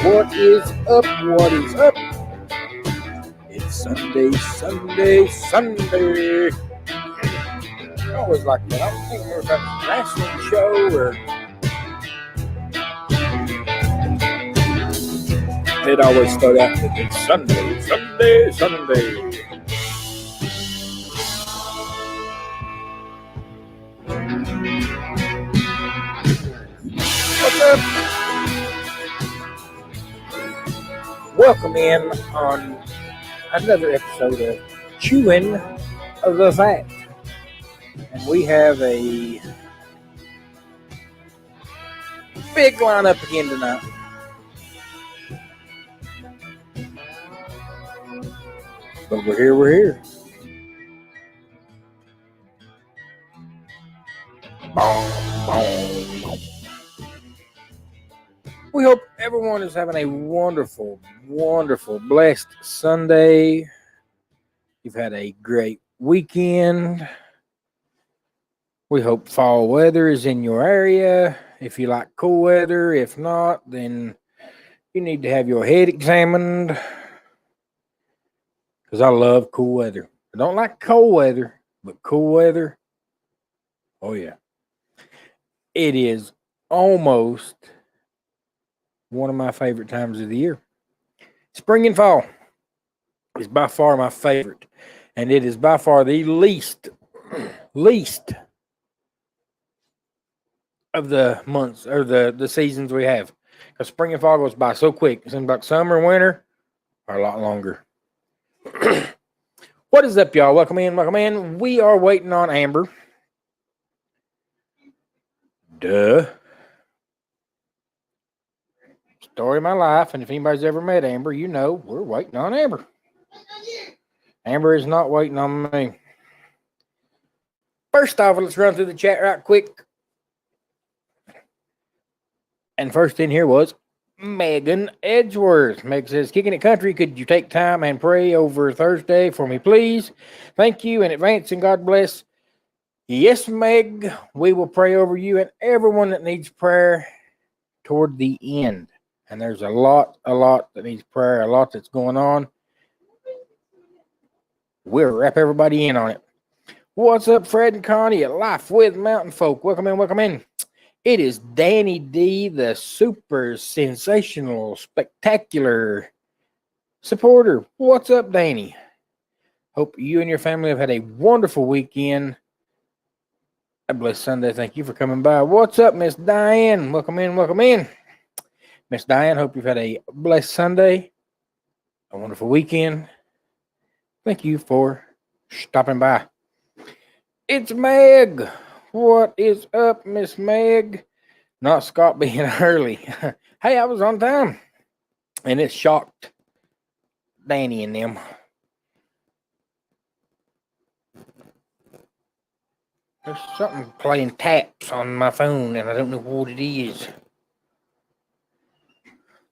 What is up? What is up? It's Sunday, Sunday, Sunday. I always like that. I don't think we're about a wrestling show or it always start out with it's Sunday, Sunday, Sunday. What's up? Welcome in on another episode of Chewing the Fat. And we have a big lineup again tonight. But we're here. Boom, boom, boom. We hope everyone is having a wonderful, blessed Sunday. You've had a great weekend. We hope fall weather is in your area. If you like cool weather, if not, then you need to have your head examined. Because I love cool weather. I don't like cold weather, but cool weather, oh yeah. It is almost one of my favorite times of the year. Spring and fall is by far my favorite. And it is by far the least of the months or the seasons we have. Because spring and fall goes by so quick. It seems like summer and winter are a lot longer. What is up, y'all? Welcome in. We are waiting on Amber. Duh. Story of my life, and if anybody's ever met Amber, you know we're waiting on Amber. Amber is not waiting on me. First off, let's run through the chat right quick. And first in here was Megan Edgeworth. Meg says, kicking it country, could you take time and pray over Thursday for me, please? Thank you in advance, and God bless. Yes, Meg, we will pray over you and everyone that needs prayer toward the end. And there's a lot that needs prayer, a lot that's going on. We'll wrap everybody in on it. What's up, Fred and Connie at Life with Mountain Folk? Welcome in. It is Danny D, the super sensational, spectacular supporter. What's up, Danny? Hope you and your family have had a wonderful weekend. A blessed Sunday. Thank you for coming by. What's up, Miss Diane? Welcome in. Miss Diane, hope you've had a blessed Sunday, a wonderful weekend. Thank you for stopping by. It's Meg. What is up, Miss Meg? Not Scott being early. Hey, I was on time. And it shocked Danny and them. There's something playing taps on my phone, and I don't know what it is.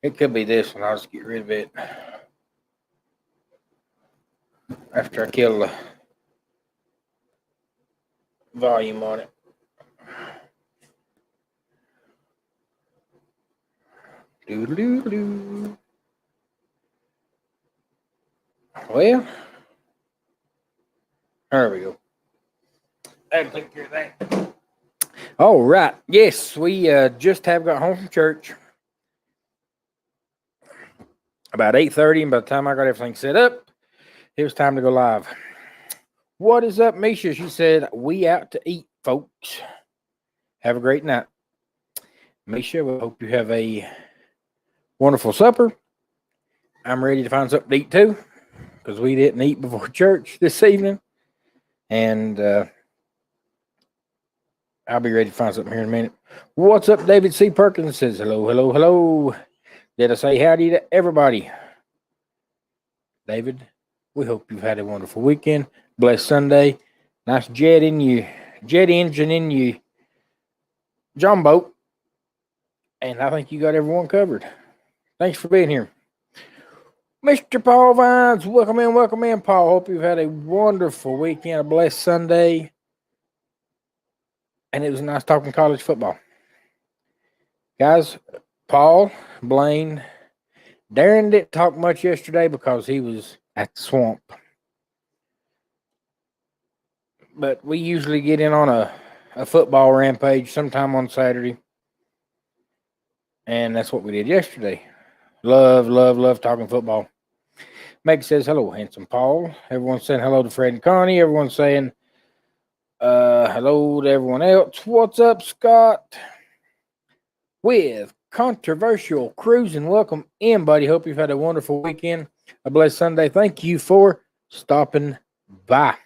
It could be this one. I'll just get rid of it after I kill the volume on it. Doo-doo-doo-doo. Well, there we go. That'll take care of that. All right. Yes, we just have got home from church about 8:30, and by the time I got everything set up, it was time to go live. What is up, Misha? She said, we out to eat, folks. Have a great night. Misha, we hope you have a wonderful supper. I'm ready to find something to eat, too, because we didn't eat before church this evening. And I'll be ready to find something here in a minute. What's up, David C. Perkins? Says, hello. Did I say howdy to everybody? David, we hope you've had a wonderful weekend. Blessed Sunday. Nice jet engine in you, John boat. And I think you got everyone covered. Thanks for being here. Mr. Paul Vines, welcome in, Paul. Hope you've had a wonderful weekend, a blessed Sunday. And it was nice talking college football. Guys, Paul, Blaine, Darren didn't talk much yesterday because he was at the swamp. But we usually get in on a football rampage sometime on Saturday. And that's what we did yesterday. Love talking football. Meg says, hello, handsome Paul. Everyone's saying hello to Fred and Connie. Everyone's saying hello to everyone else. What's up, Scott? With Controversial Cruising. Welcome in, buddy. Hope you've had a wonderful weekend. A blessed Sunday. Thank you for stopping by.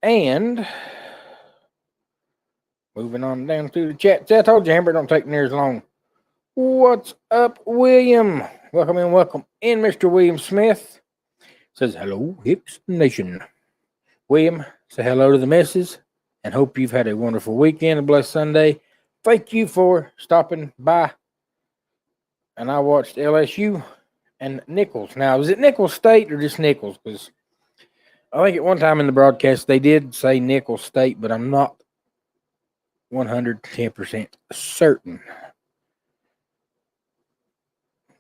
And moving on down through the chat. I told you, Amber, don't take near as long. What's up, William? Welcome in, Mr. William Smith. Says, hello, Hips Nation. William, say hello to the missus and hope you've had a wonderful weekend, a blessed Sunday. Thank you for stopping by. And I watched LSU and Nichols. Now, is it Nichols State or just Nichols? Because I think at one time in the broadcast they did say Nichols State, but I'm not 110% certain.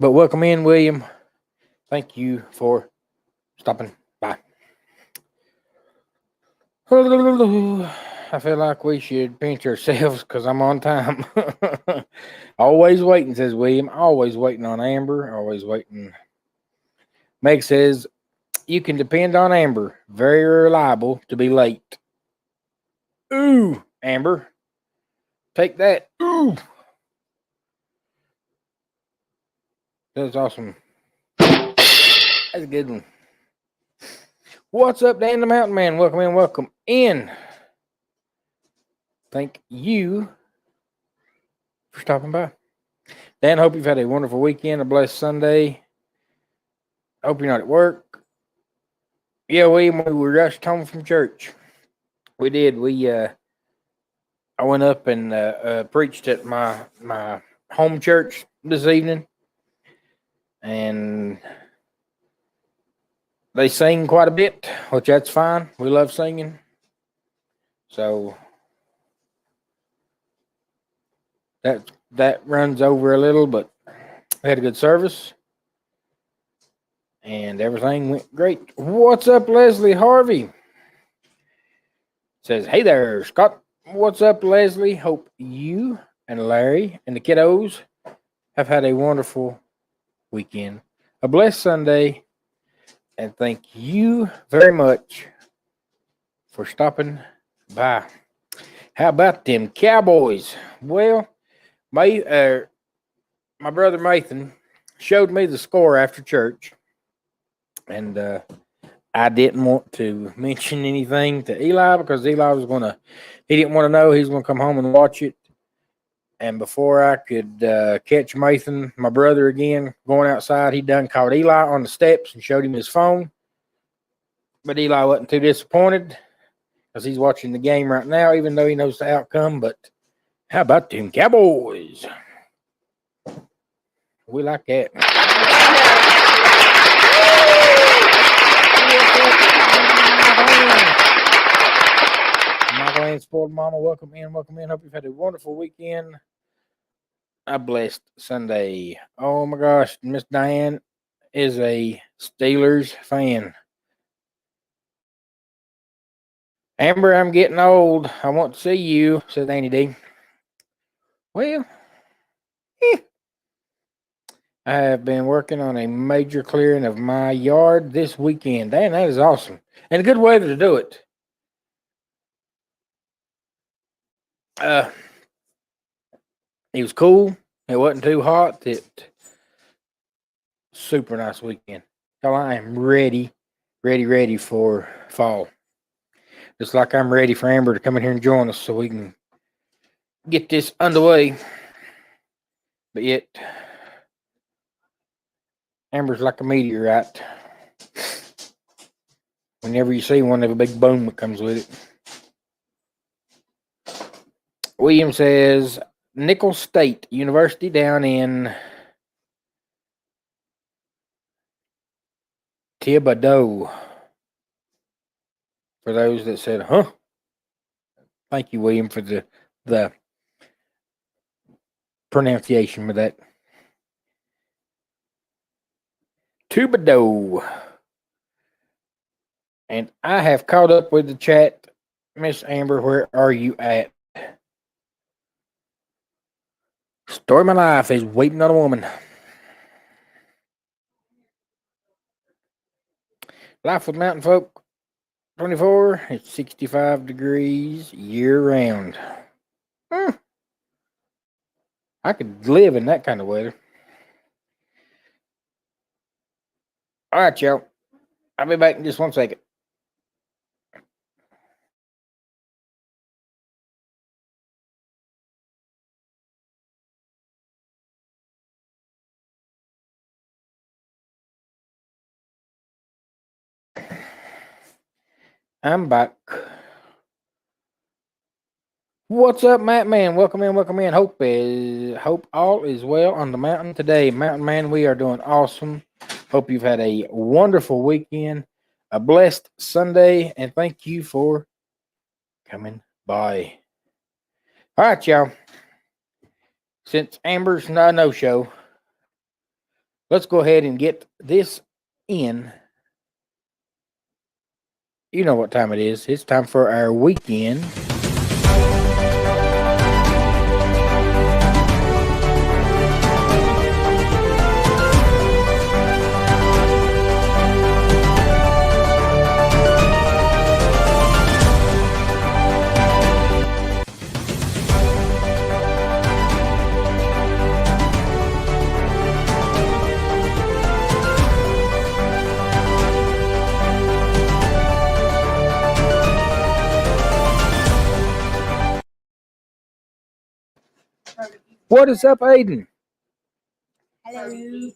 But welcome in, William. Thank you for stopping by. I feel like we should pinch ourselves because I'm on time. Always waiting, says William. Always waiting on Amber. Always waiting. Meg says, you can depend on Amber. Very reliable to be late. Ooh, Amber. Take that. Ooh. That's awesome. That's a good one. What's up, Dan the Mountain Man? Welcome in. Thank you for stopping by. Dan, hope you've had a wonderful weekend, a blessed Sunday. Hope you're not at work. Yeah, we were rushed home from church. We did. I went up and preached at my home church this evening. And they sing quite a bit, which that's fine. We love singing. So that runs over a little, but we had a good service. And everything went great. What's up, Leslie Harvey? Says, hey there, Scott. What's up, Leslie? Hope you and Larry and the kiddos have had a wonderful weekend, a blessed Sunday, and thank you very much for stopping by. How about them Cowboys? Well, my brother Nathan showed me the score after church, and I didn't want to mention anything to Eli because Eli he didn't want to know. He was going to come home and watch it. And before I could catch Nathan, my brother again, going outside, he done called Eli on the steps and showed him his phone. But Eli wasn't too disappointed because he's watching the game right now, even though he knows the outcome. But how about them Cowboys? We like that. Michael and Sport Mama, welcome in. Hope you've had a wonderful weekend. A blessed Sunday. Oh my gosh, Miss Diane is a Steelers fan. Amber, I'm getting old. I want to see you, says Annie D. Well, I have been working on a major clearing of my yard this weekend. Damn, that is awesome. And a good weather to do it. It was cool. It wasn't too hot. Super nice weekend. So I am ready for fall. Just like I'm ready for Amber to come in here and join us so we can get this underway. But yet, Amber's like a meteorite. Whenever you see one, there's a big boom that comes with it. William says, Nicholls State University down in Thibodeau. For those that said, huh? Thank you, William, for the pronunciation of that. Tubado. And I have caught up with the chat. Miss Amber, where are you at? Story of my life is waiting on a woman. Life with Mountain Folk 24. It's 65 degrees year round. I could live in that kind of weather. All right, y'all. I'll be back in just 1 second. I'm back. What's up, Matt Man? Welcome in, welcome in. Hope all is well on the mountain today. Mountain Man, we are doing awesome. Hope you've had a wonderful weekend, a blessed Sunday, and thank you for coming by. All right, y'all. Since Amber's no show, let's go ahead and get this in. You know what time it is. It's time for our weekend. What is up, Aiden? Hello.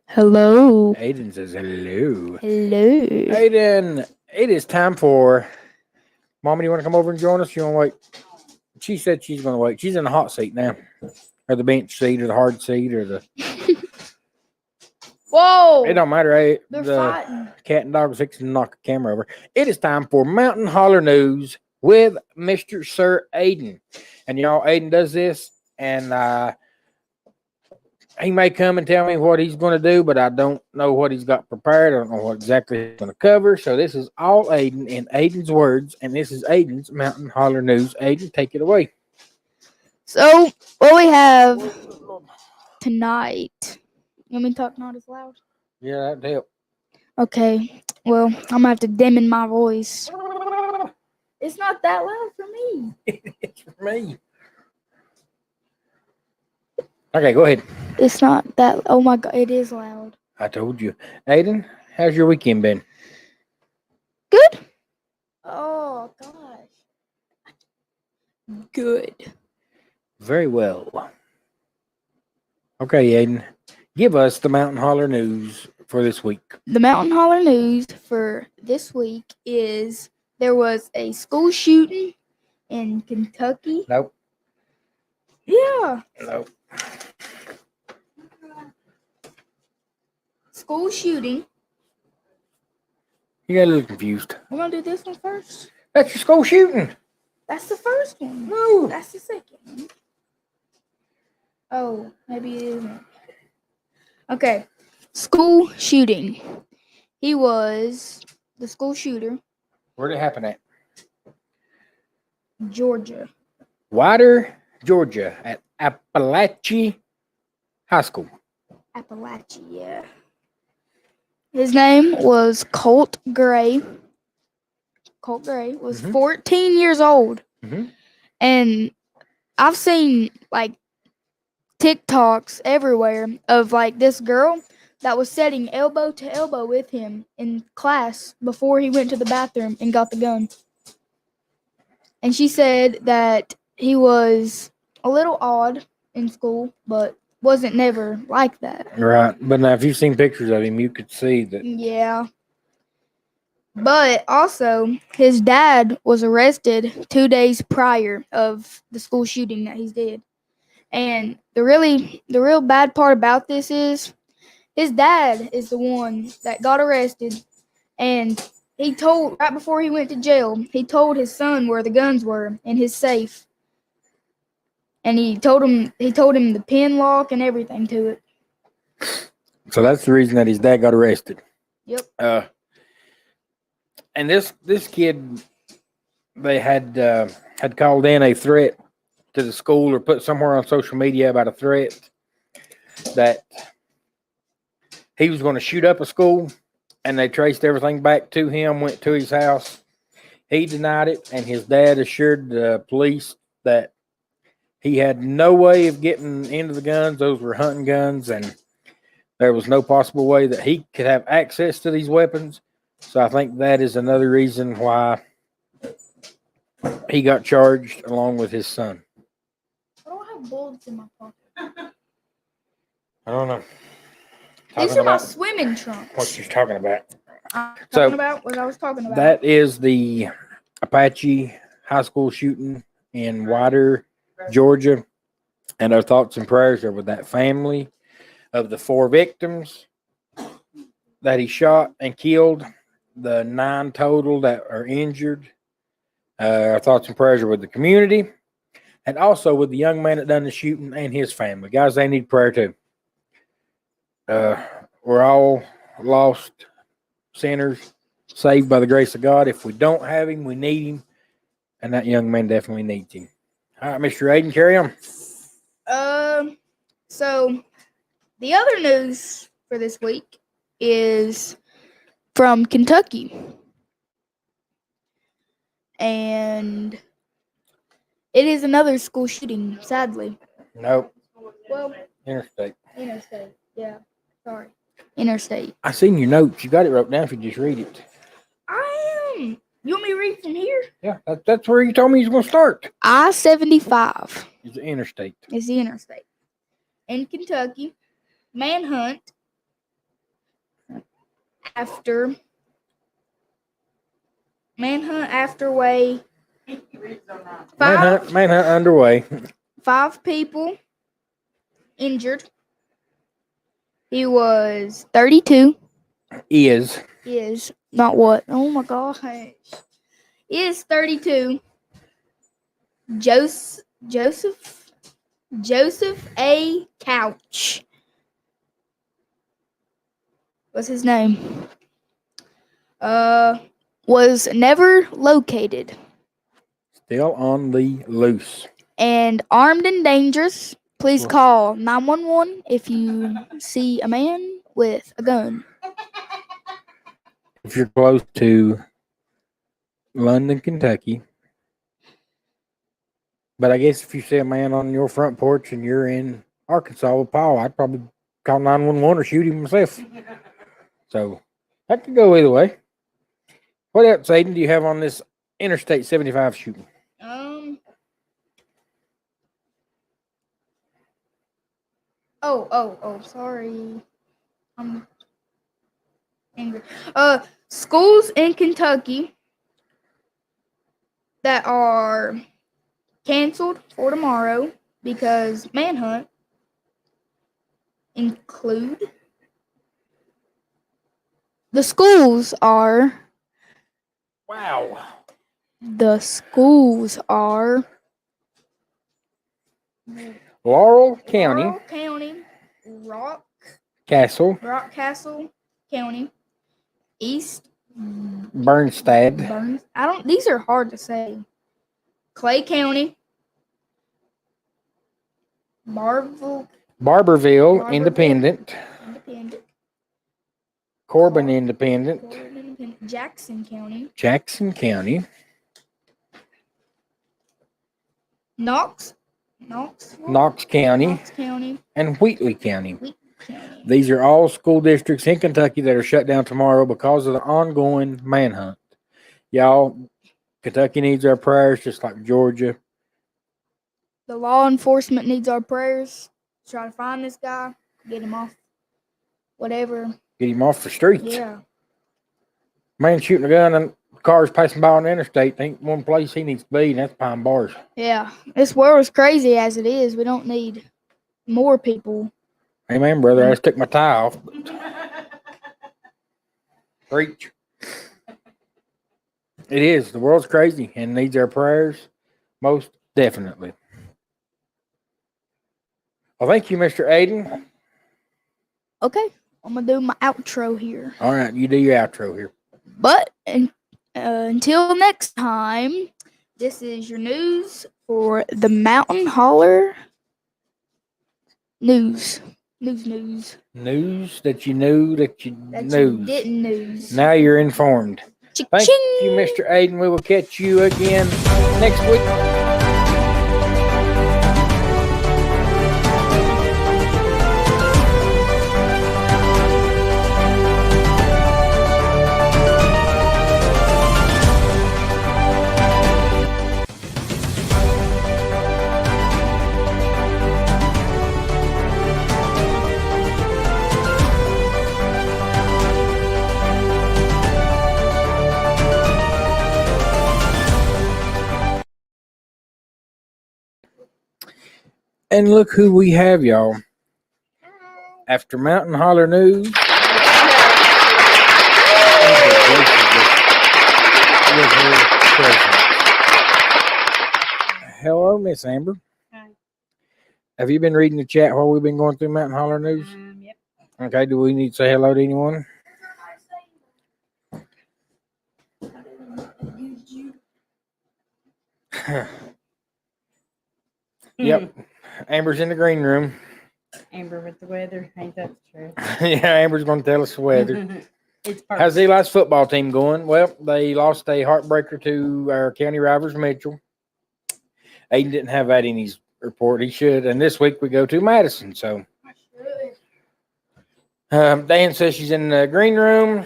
Hello. Aiden says hello. Hello. Aiden, it is time for Mama. Do you want to come over and join us? You want to wait? She said she's going to wait. She's in the hot seat now, or the bench seat, or the hard seat, or the. Whoa! It don't matter. They're the fighting. Cat and dog fixing to knock the camera over. It is time for Mountain Holler News with Mr. Sir Aiden. And y'all, Aiden does this, and he may come and tell me what he's going to do, but I don't know what he's got prepared. I don't know what exactly he's going to cover. So this is all Aiden in Aiden's words, and this is Aiden's Mountain Holler News. Aiden, take it away. So, what we have tonight. You want me to talk not as loud? Yeah, that'd help. Okay. Well, I'm going to have to dim in my voice. It's not that loud for me. It's for me. Okay, go ahead. It's not that. Oh my God, it is loud. I told you. Aiden, how's your weekend been? Good. Oh gosh. Good. Very well. Okay, Aiden, give us the Mountain Holler News for this week. The Mountain Holler News for this week is there was a school shooting in Kentucky. Nope. Yeah. Nope. School shooting. You got a little confused. We're going to do this one first. That's your school shooting. That's the first one. No. That's the second one. Oh, maybe it isn't. Okay. School shooting. He was the school shooter. Where'd it happen at? Georgia. Wider, Georgia, at Appalachia High School. Appalachia, yeah. His name was Colt Gray. Colt Gray was 14 years old. Mm-hmm. And I've seen, like, TikToks everywhere of, like, this girl that was sitting elbow to elbow with him in class before he went to the bathroom and got the gun. And she said that he was a little odd in school, but wasn't never like that. Right. But now, if you've seen pictures of him, you could see that. Yeah. But also, his dad was arrested 2 days prior of the school shooting that he did. And the real bad part about this is his dad is the one that got arrested, and he told, right before he went to jail, he told his son where the guns were in his safe. And he told him the pin lock and everything to it. So that's the reason that his dad got arrested. Yep. And this kid, they had called in a threat to the school or put somewhere on social media about a threat that he was going to shoot up a school, and they traced everything back to him, went to his house. He denied it, and his dad assured the police that he had no way of getting into the guns. Those were hunting guns, and there was no possible way that he could have access to these weapons. So I think that is another reason why he got charged along with his son. I don't have bullets in my pocket. I don't know. These are my swimming trunks. What you're talking about. Talking about what I was talking about. That is the Apache high school shooting in Wider, Georgia. And our thoughts and prayers are with that family of the 4 victims that he shot and killed, the 9 total that are injured. Our thoughts and prayers are with the community and also with the young man that done the shooting and his family. Guys, they need prayer too. We're all lost sinners, saved by the grace of God. If we don't have him, we need him. And that young man definitely needs him. All right, Mr. Aiden, carry on. So the other news for this week is from Kentucky. And it is another school shooting, sadly. Nope. Well, Interstate. Yeah. Sorry. Interstate. I seen your notes. You got it wrote down if you just read it. I am. You want me to read from here? Yeah, that's where you told me you was going to start. I-75 is the interstate. Is the interstate. In Kentucky, manhunt after way. Manhunt underway. 5 people injured. He was 32. Is Not what? Oh my gosh. Is 32. Joseph A. Couch was his name. Was never located. Still on the loose. And armed and dangerous. Please call 911 if you see a man with a gun. If you're close to London, Kentucky. But I guess if you see a man on your front porch and you're in Arkansas with Paul, I'd probably call 911 or shoot him myself. So that could go either way. What else, Aiden, do you have on this Interstate 75 shooting? Sorry. I'm angry. Schools in Kentucky that are canceled for tomorrow because manhunt include the schools are Laurel County, Rock Castle County, East Bernstad. These are hard to say. Clay County, Barberville Independent, Corbin Independent, Jackson County, Knox County, and Wheatley County. These are all school districts in Kentucky that are shut down tomorrow because of the ongoing manhunt. Y'all, Kentucky needs our prayers just like Georgia. The law enforcement needs our prayers. Try to find this guy, get him off whatever. Get him off the streets. Yeah. Man shooting a gun and cars passing by on the interstate. Ain't one place he needs to be, and that's Pine Bars. Yeah. This world is crazy as it is. We don't need more people. Amen, brother. I just took my tie off. Preach. It is. The world's crazy and needs our prayers most definitely. Well, thank you, Mr. Aiden. Okay, I'm gonna do my outro here. All right, you do your outro here. But until next time, this is your news for the Mountain Holler news. News. News that you knew that you That knew. you didn't news. Now you're informed. Thank you, Mr. Aiden. We will catch you again next week. And look who we have, y'all. After Mountain Holler News. Hello, Miss Amber. Hi. Have you been reading the chat while we've been going through Mountain Holler News? Yep. Okay, do we need to say hello to anyone? Yep. Amber's in the green room. Amber with the weather. Ain't that the truth? Yeah, Amber's going to tell us the weather. It's How's perfect. Eli's football team going? Well, they lost a heartbreaker to our county rivals, Mitchell. Aiden didn't have that in his report. He should. And this week we go to Madison. So Dan says she's in the green room.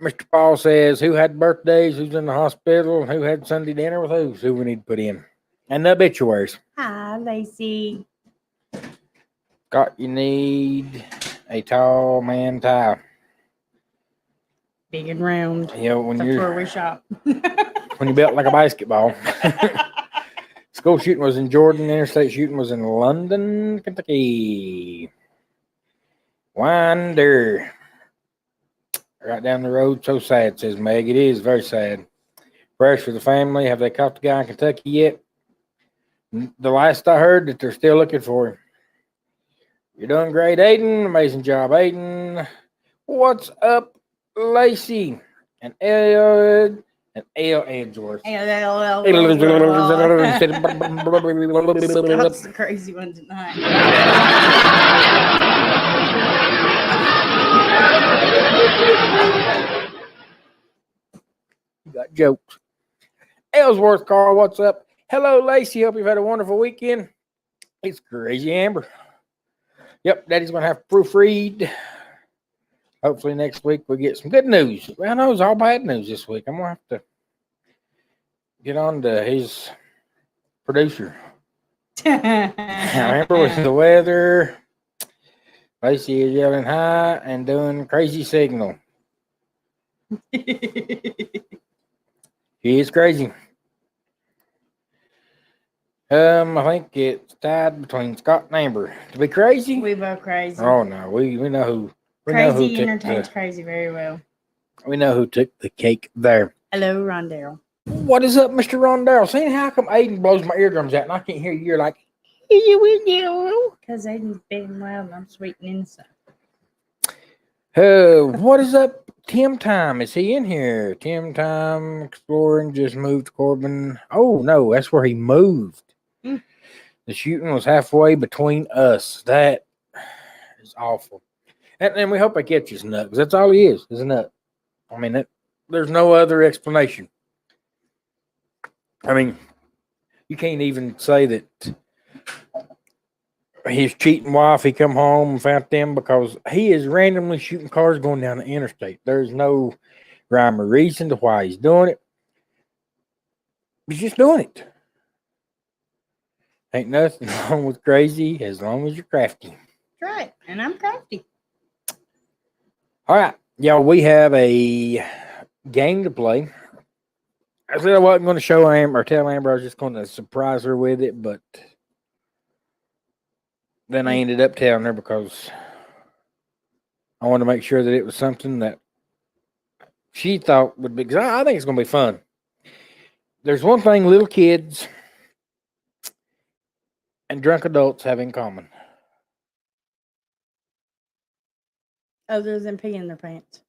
Mr. Paul says who had birthdays, who's in the hospital, who had Sunday dinner with who we need to put in. And the obituaries. Hi, Lacey. Scott, you need a tall man tie. Big and round. You know, when That's you're where we shop. when you built like a basketball. School shooting was in Jordan. Interstate shooting was in London, Kentucky. Winder. Right down the road. So sad, says Meg. It is very sad. Prayers for the family. Have they caught the guy in Kentucky yet? The last I heard that they're still looking for him. You're doing great, Aiden. Amazing job, Aiden. What's up, Lacey? And Ed. And L. Edgeworth. Scott's the crazy one tonight. You got jokes. Ellsworth Carl, what's up? Hello, Lacey. Hope you've had a wonderful weekend. It's crazy, Amber. Yep, Daddy's going to have to proofread. Hopefully next week we get some good news. Well, I know it's all bad news this week. I'm going to have to get on to his producer. Amber with the weather. Lacey is yelling hi and doing crazy signal. She is crazy. I think it's tied between Scott and Amber. To be crazy? We both crazy. Oh no, we know who. Crazy entertains crazy very well. We know who took the cake there. Hello, Rondell. What is up, Mr. Rondell? See how come Aiden blows my eardrums out and I can't hear you? You're like, Because Aiden's big and loud and I'm sweet and innocent. What is up, Tim Time? Is he in here? Tim Time exploring just moved to Corbin. Oh no, that's where he moved. The shooting was halfway between us. That is awful. And we hope I catch his nut, because that's all he is a nut. I mean, there's no other explanation. I mean, you can't even say that his cheating wife, he come home and found them, because he is randomly shooting cars going down the interstate. There's no rhyme or reason to why he's doing it. He's just doing it. Ain't nothing wrong with crazy as long as you're crafty. That's right. And I'm crafty. All right. Y'all, we have a game to play. I said I wasn't going to show Amber or tell Amber. I was just going to surprise her with it, but then I ended up telling her because I wanted to make sure that it was something that she thought would be, because I think it's going to be fun. There's one thing little kids and drunk adults have in common? Other than peeing in their pants.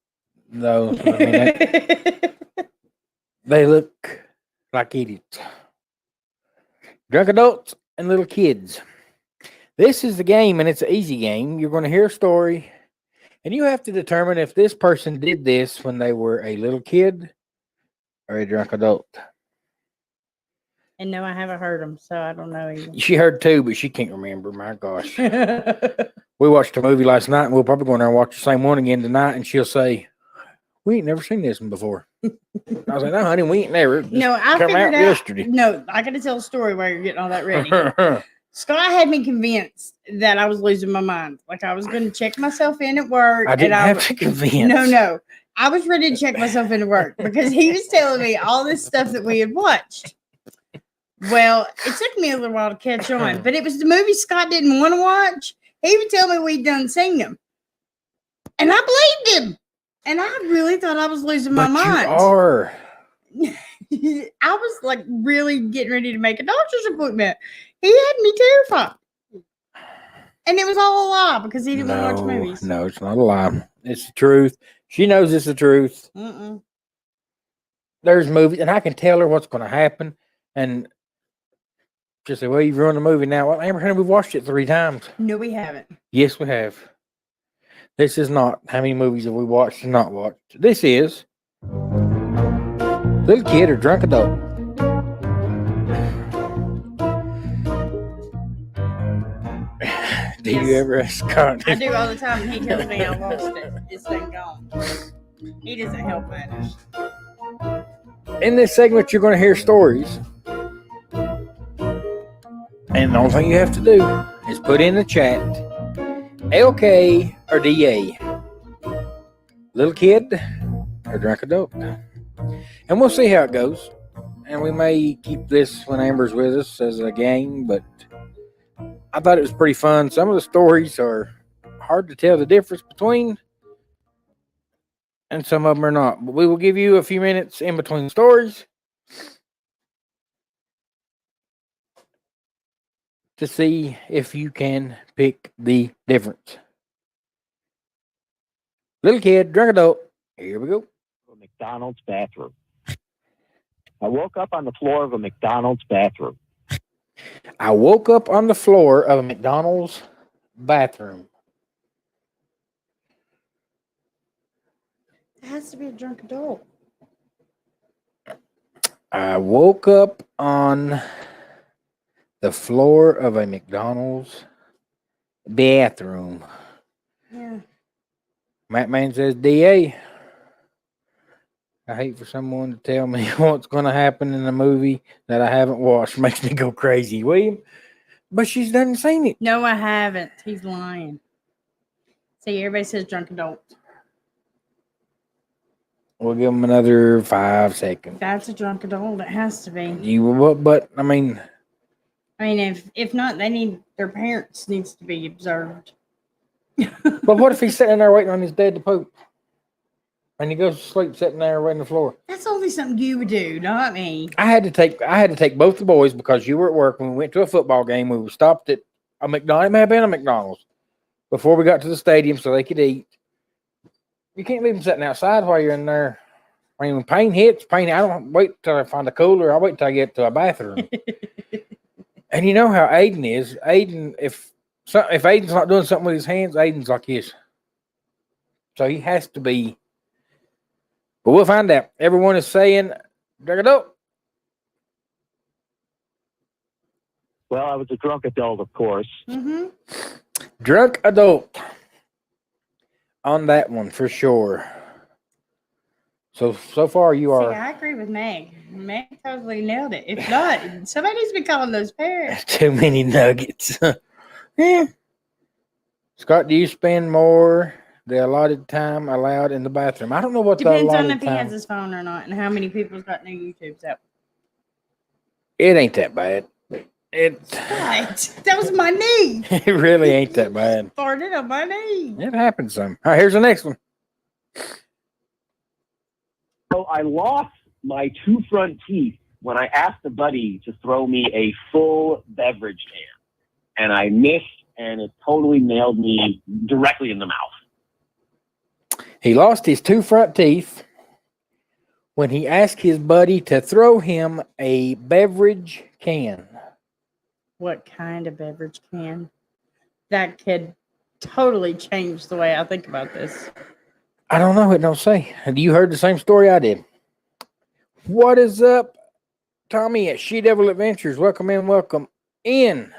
No, I mean, they look like idiots. Drunk adults and little kids. This is the game, and it's an easy game. You're going to hear a story, and you have to determine if this person did this when they were a little kid or a drunk adult. And no, I haven't heard them, so I don't know either. She heard two, but she can't remember. My gosh. We watched a movie last night, and we'll probably go in there and watch the same one again tonight, and she'll say, we ain't never seen this one before. I was like, no, honey, we ain't never. No, I come figured out yesterday. No, I got to tell a story while you're getting all that ready. Scott had me convinced that I was losing my mind. Like I was going to check myself in at work. I didn't have to convince. No. I was ready to check myself into work because he was telling me all this stuff that we had watched. Well, it took me a little while to catch on, but it was the movie Scott didn't want to watch. He would tell me we'd done seen them. And I believed him. And I really thought I was losing my mind. You are. I was like really getting ready to make a doctor's appointment. He had me terrified. And it was all a lie because he didn't want to watch movies. No, it's not a lie. It's the truth. She knows it's the truth. There's movies, and I can tell her what's going to happen. And she'll say, well, you've ruined the movie now. Well, Amber, we've watched it 3 times. No, we haven't. Yes, we have. This is not how many movies have we watched and not watched. This is little kid or drunk adult. Do you ever ask Scott? I do all the time, and he tells me I lost it. It's been gone. He doesn't help matters. In this segment, you're going to hear stories. And the only thing you have to do is put in the chat LK or DA. Little kid or drunk adult. And we'll see how it goes. And we may keep this when Amber's with us as a game, but I thought it was pretty fun. Some of the stories are hard to tell the difference between, and some of them are not. But we will give you a few minutes in between stories to see if you can pick the difference. Little kid, drunk adult. Here we go. A McDonald's bathroom. I woke up on the floor of a McDonald's bathroom. I woke up on the floor of a McDonald's bathroom. It has to be a drunk adult. I woke up on the floor of a McDonald's bathroom. Yeah. Matt Man says DA. I hate for someone to tell me what's going to happen in a movie that I haven't watched. Makes me go crazy, William. But she's done seen it. No, I haven't. He's lying. See, everybody says drunk adult. We'll give them another 5 seconds. That's a drunk adult. It has to be. But I mean, if not, their parents needs to be observed. but what if he's sitting there waiting on his dad to poop? And he goes to sleep sitting there right on the floor. That's only something you would do, not me. I had to take both the boys because you were at work when we went to a football game. We were stopped at a McDonald's. It may have been a McDonald's before we got to the stadium so they could eat. You can't leave them sitting outside while you're in there. I mean, when pain hits, I don't wait till I find a cooler. I wait till I get to a bathroom. And you know how Aiden is. Aiden, if Aiden's not doing something with his hands, Aiden's like this. So he has to be. But we'll find out. Everyone is saying, drunk adult. Well, I was a drunk adult, of course. Mm-hmm. Drunk adult. On that one, for sure. So far you are. See, I agree with Meg. Meg totally nailed it. If not, somebody needs to be calling those parents. Too many nuggets. Yeah. Scott, do you spend more the allotted time allowed in the bathroom? I don't know what Depends the on allotted if he time. has his phone or not and how many people's got new YouTubes out. It ain't that bad. What? That was my knee. It really ain't that bad. Farted on my knee. It happens some. All right, here's the next one. So I lost my 2 front teeth when I asked a buddy to throw me a full beverage can. and I missed, and it totally nailed me directly in the mouth. He lost his 2 front teeth when he asked his buddy to throw him a beverage can. What kind of beverage can? That could totally change the way I think about this. I don't know. It don't say. Have you heard the same story I did? What is up, Tommy at She Devil Adventures? Welcome in. Welcome in.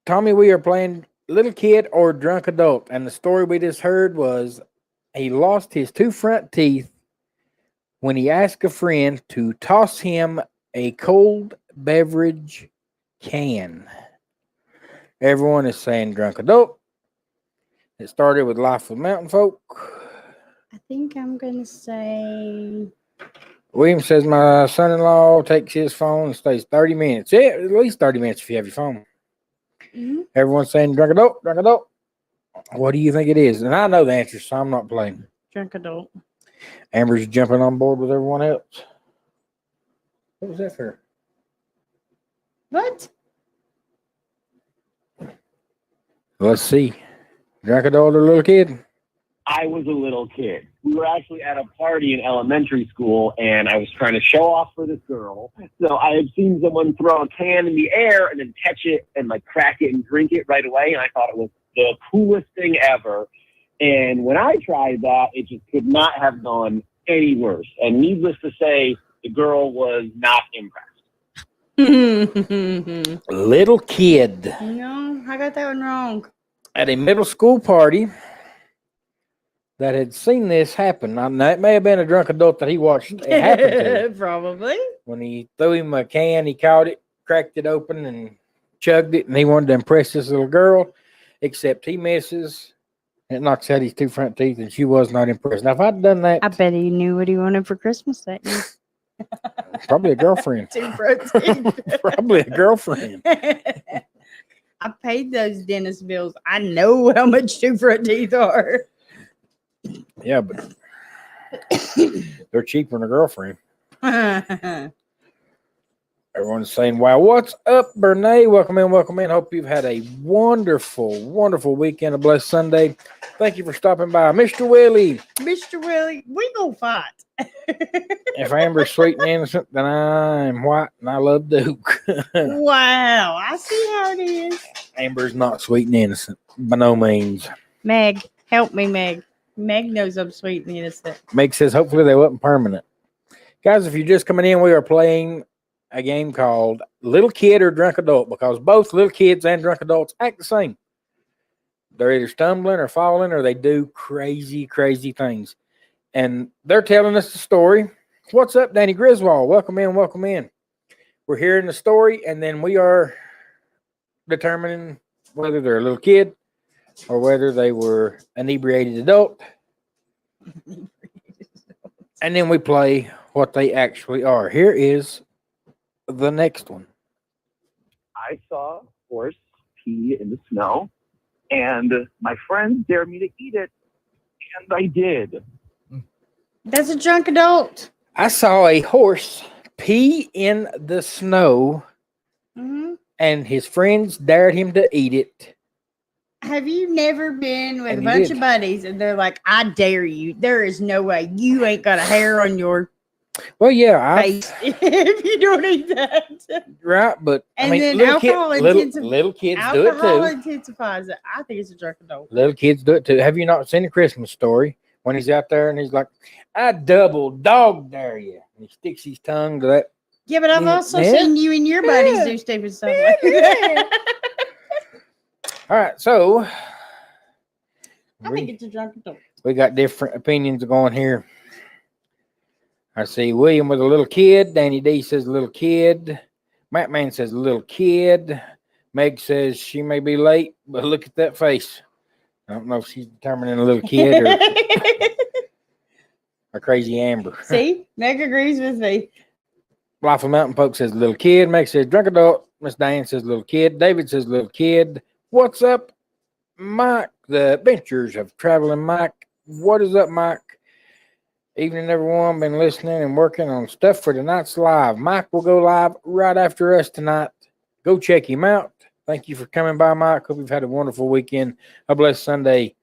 Tommy, we are playing little kid or drunk adult. And the story we just heard was he lost his 2 front teeth when he asked a friend to toss him a cold beverage can. Everyone is saying drunk adult. It started with Life with Mountain Folk. I think I'm going to say... William says my son-in-law takes his phone and stays 30 minutes. Yeah, at least 30 minutes if you have your phone. Mm-hmm. Everyone's saying drunk adult, drunk adult. What do you think it is? And I know the answer, so I'm not playing. Drunk adult. Amber's jumping on board with everyone else. What was that for? What? Let's see. Drunk adult or little kid? I was a little kid. We were actually at a party in elementary school, and I was trying to show off for this girl. So I had seen someone throw a can in the air and then catch it and like crack it and drink it right away, and I thought it was the coolest thing ever. And when I tried that, it just could not have gone any worse. And needless to say, the girl was not impressed. Little kid. No, I got that one wrong. At a middle school party that had seen this happen. Now, it may have been a drunk adult that he watched it happen to. Probably. When he threw him a can, he caught it, cracked it open, and chugged it, and he wanted to impress this little girl, except he misses. It knocks out his 2 front teeth, and she was not impressed. Now, if I'd done that... I bet he knew what he wanted for Christmas that year. Probably a girlfriend. 2 front teeth. Probably a girlfriend. I paid those dentist bills. I know how much 2 front teeth are. Yeah, but they're cheaper than a girlfriend. Everyone's saying, wow, what's up, Bernay? Welcome in, welcome in. Hope you've had a wonderful, wonderful weekend, a blessed Sunday. Thank you for stopping by. Mr. Willie. Mr. Willie, we gonna fight. If Amber's sweet and innocent, then I'm white and I love Duke. Wow, I see how it is. Amber's not sweet and innocent, by no means. Meg, help me, Meg. Meg knows I'm sweet and innocent. Meg says, hopefully they wasn't permanent. Guys, if you're just coming in, we are playing a game called Little Kid or Drunk Adult, because both little kids and drunk adults act the same. They're either stumbling or falling, or they do crazy, crazy things. And they're telling us the story. What's up, Danny Griswold? Welcome in, welcome in. We're hearing the story, and then we are determining whether they're a little kid or whether they were inebriated adult. And then we play what they actually are. Here is the next one. I saw a horse pee in the snow, and my friends dared me to eat it, and I did. That's a drunk adult. I saw a horse pee in the snow, and his friends dared him to eat it. Have you never been with And a you bunch did. of buddies and they're like, I dare you. There is no way you ain't got a hair on your Well, yeah, face if you don't eat that. right, but And I mean, then little, alcohol little kids do it Alcohol too. intensifies it. I think it's a drunk adult. Little kids do it too. Have you not seen the Christmas Story when he's out there and he's like, I double dog dare you. And he sticks his tongue to that. Yeah, but I've also Yeah. seen you and your buddies Yeah. do stupid stuff like that. All right, so I think it's a drunk adult. we got different opinions going here. I see William with a little kid. Danny D says little kid. Matt Man says little kid. Meg says she may be late, but look at that face. I don't know if she's determining a little kid or a crazy Amber. See, Meg agrees with me. Life of Mountain Folk says little kid. Meg says drunk adult. Miss Diane says little kid. David says little kid. What's up, Mike? The Adventures of Traveling Mike. What is up, Mike? Evening, everyone. Been listening and working on stuff for tonight's live. Mike will go live right after us tonight. Go check him out. Thank you for coming by, Mike. Hope you've had a wonderful weekend. A blessed Sunday.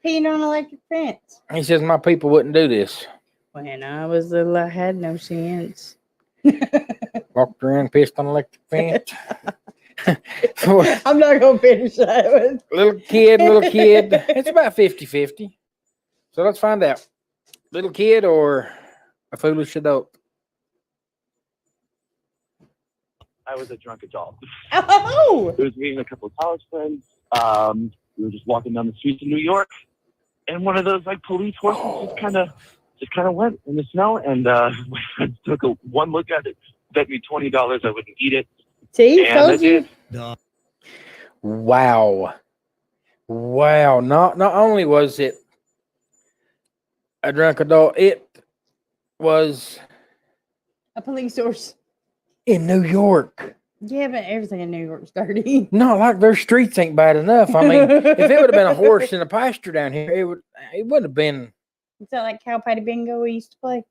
Peeing on electric fence. He says my people wouldn't do this. When I was little, I had no sense. Walked around, pissed on electric fence. I'm not going to finish that one. Little kid. It's about 50-50. So let's find out. Little kid or a foolish adult? I was a drunk adult. Oh! It was me and a couple of college friends. We were just walking down the streets of New York, and one of those like police horses just kind of went in the snow. And my friends took one look at it, bet me $20 I wouldn't eat it. See, And I told you. did. Wow. Not only was it a drunk adult, it was A police horse. in New York. Yeah, but everything in New York's dirty. Not like their streets ain't bad enough. I mean, if it would have been a horse in a pasture down here, it wouldn't have been. Is that like cow patty bingo we used to play?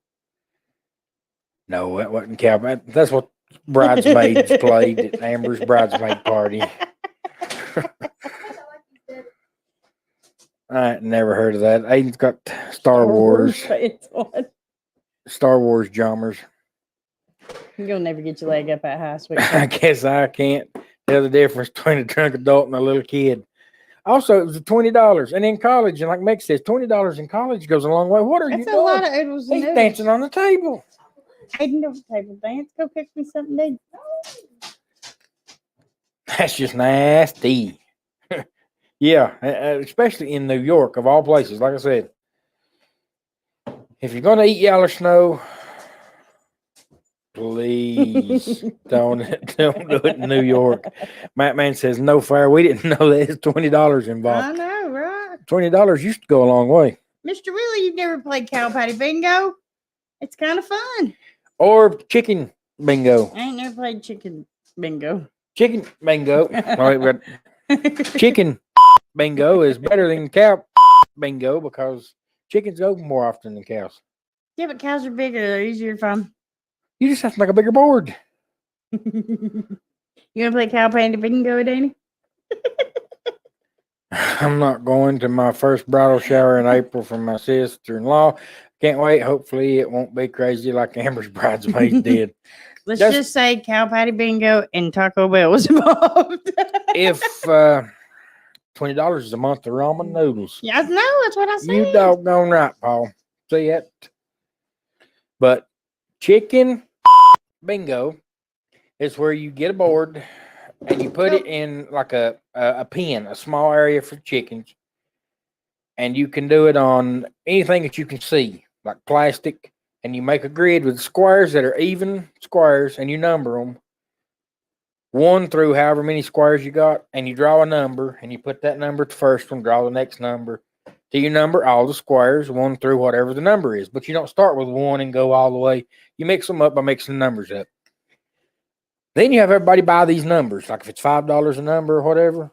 No, that wasn't cow. That's what bridesmaids played at Amber's bridesmaid party. I ain't never heard of that. Aiden's got Star Wars pants on. jammers. You'll never get your leg up that high, sweet. I guess I can't tell the difference between a drunk adult and a little kid. Also, it was $20. And in college, and like Mick says, $20 in college goes a long way. What are you That's a doing? lot of oodles and He's noodles. dancing on the table. I didn't know the table dance. Go pick me something to eat. That's just nasty. Yeah, especially in New York, of all places. Like I said, if you're going to eat yellow snow, please don't do it in New York. Matt Man says no fair. We didn't know there's $20 I involved. know, right? $20 used to go a long way. Mr. Willie, you've never played cow patty bingo? It's kind of fun. Or chicken bingo. I ain't never played chicken bingo. Chicken bingo. All right, but chicken bingo is better than cow bingo because chickens go more often than cows. Yeah, but cows are bigger. They're easier to find. You just have to make a bigger board. You gonna play cow patty bingo, Danny? I'm not going to my first bridal shower in April from my sister-in-law. Can't wait. Hopefully it won't be crazy like Amber's bridesmaids did. Let's That's- just say cow patty bingo and Taco Bell was involved. If $20 is a month of ramen noodles. Yeah, I know. That's what I said. You doggone right, Paul. See it? But chicken bingo is where you get a board and you put it in like a pen, a small area for chickens. And you can do it on anything that you can see, like plastic. And you make a grid with squares that are even squares and you number them. 1 through however many squares you got, and you draw a number, and you put that number at the first one, draw the next number. So you number all the squares, 1 through whatever the number is. But you don't start with 1 and go all the way. You mix them up by mixing the numbers up. Then you have everybody buy these numbers, like if it's $5 a number or whatever.